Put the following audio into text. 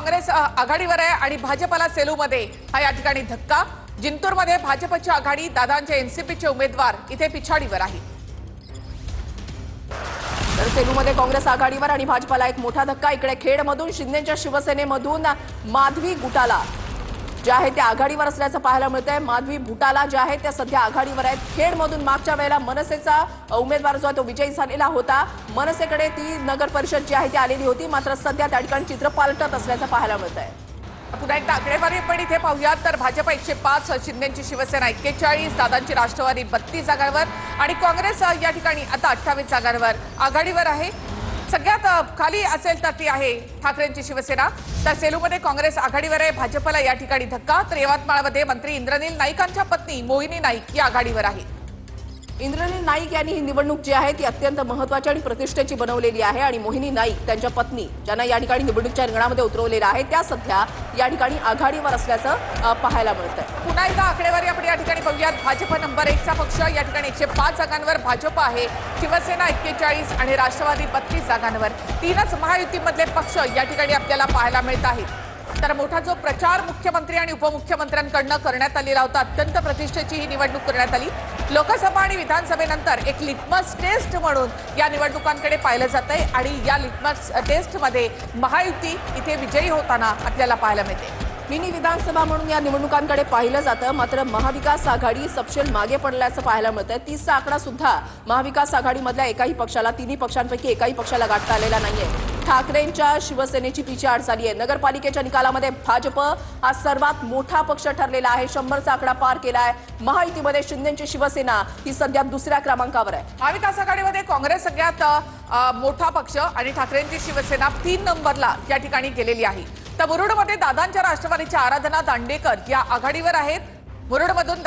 काँग्रेस आघाडीवर आहे आणि भाजपला सेलूमध्ये हा या ठिकाणी धक्का। जिंतूरमध्ये भाजपची आघाडी, दादांचे एनसीपीचे उमेदवार इथे पिछाडीवर आहे। तर सेलूमध्ये काँग्रेस आघाडीवर आणि भाजपला एक मोठा धक्का। इकडे खेडमधून शिंदेच्या शिवसेनेमधून माधवी गुटाला जे आहे ते आघाडीवर असल्याचं पाहायला मिळतंय। माधवी भुटाला जे आहे ते सध्या आघाडीवर आहेत। खेडमधून मागच्या वेळेला मनसेचा उमेदवार जो आहे तो विजयी झालेला होता। मनसेकडे ती नगर परिषद जी आहे ती आलेली होती, मात्र सध्या त्या ठिकाणी चित्र पालटत असल्याचं पाहायला मिळतंय। पुन्हा एकदा आकडेवारी पण इथे पाहूयात तर भाजप 105, शिंदेची शिवसेना 41, दादांची राष्ट्रवादी 32 जागांवर आणि काँग्रेस या ठिकाणी आता 28 जागांवर आघाडीवर आहे। सगळ्यात खाली असेल तर ती आहे ठाकरेंची शिवसेना। तर सेलूमध्ये काँग्रेस आघाडीवर आहे, भाजपला या ठिकाणी धक्का। तर यवतमाळमध्ये मंत्री इंद्रनील नाईकांच्या पत्नी मोहिनी नाईक या आघाडीवर आहे। इंद्रनील नाईक यांनी ही निवडणूक जी आहे ती अत्यंत महत्त्वाची आणि प्रतिष्ठेची बनवलेली आहे आणि मोहिनी नाईक त्यांच्या पत्नी ज्यांना या ठिकाणी निवडणुकीच्या रिंगणामध्ये उतरवलेलं आहे त्या सध्या या ठिकाणी आघाडीवर असल्याचं पाहायला मिळतंय। पुन्हा एकदा आकडेवारी आपण या ठिकाणी पाहूयात। भाजप नंबर 1 चा पक्ष या ठिकाणी 105 जागांवर भाजप आहे, शिवसेना 41 आणि राष्ट्रवादी 32 जागांवर। तीनच महायुतीमधले पक्ष या ठिकाणी आपल्याला पाहायला मिळत आहेत। तर मोठा जो प्रचार मुख्यमंत्री आणि उपमुख्यमंत्र्यांकडून करण्यात आलेला होता, अत्यंत प्रतिष्ठेची ही निवडणूक करण्यात आली। लोकसभा आणि विधानसभेनंतर एक लिटमस टेस्ट म्हणून या निवडणुकांकडे पाहिलं जातंय आणि या लिटमस टेस्टमध्ये महायुती इथे विजयी होताना आपल्याला पाहायला मिळते। मिनी विधानसभा म्हणून या निवडणुकांकडे पाहिलं जातं, मात्र महाविकास आघाडी सपशेल मागे पडल्याचं पाहायला मिळतंय। 30 चा आकडा सुद्धा महाविकास आघाडीमधल्या एकाही पक्षाला, तिन्ही पक्षांपैकी एकाही पक्षाला गाठता आलेला नाहीये। ठाकरेंच्या शिवसेनेची पिछेहाट झाली आहे। नगरपालिकेच्या निकालामध्ये भाजप हा सर्वात मोठा पक्ष ठरलेला आहे, 100चा आकडा पार केला आहे। महायुतीमध्ये शिंदेची शिवसेना ही सध्या दुसऱ्या क्रमांकावर आहे। महाविकास आघाडीमध्ये काँग्रेस सगळ्यात मोठा पक्ष आणि ठाकरेंची शिवसेना 3 नंबरला या ठिकाणी गेलेली आहे। तर मुरुडमध्ये दादांच्या राष्ट्रवादीच्या आराधना दांडेकर या आघाडीवर आहेत। मुरुडमधून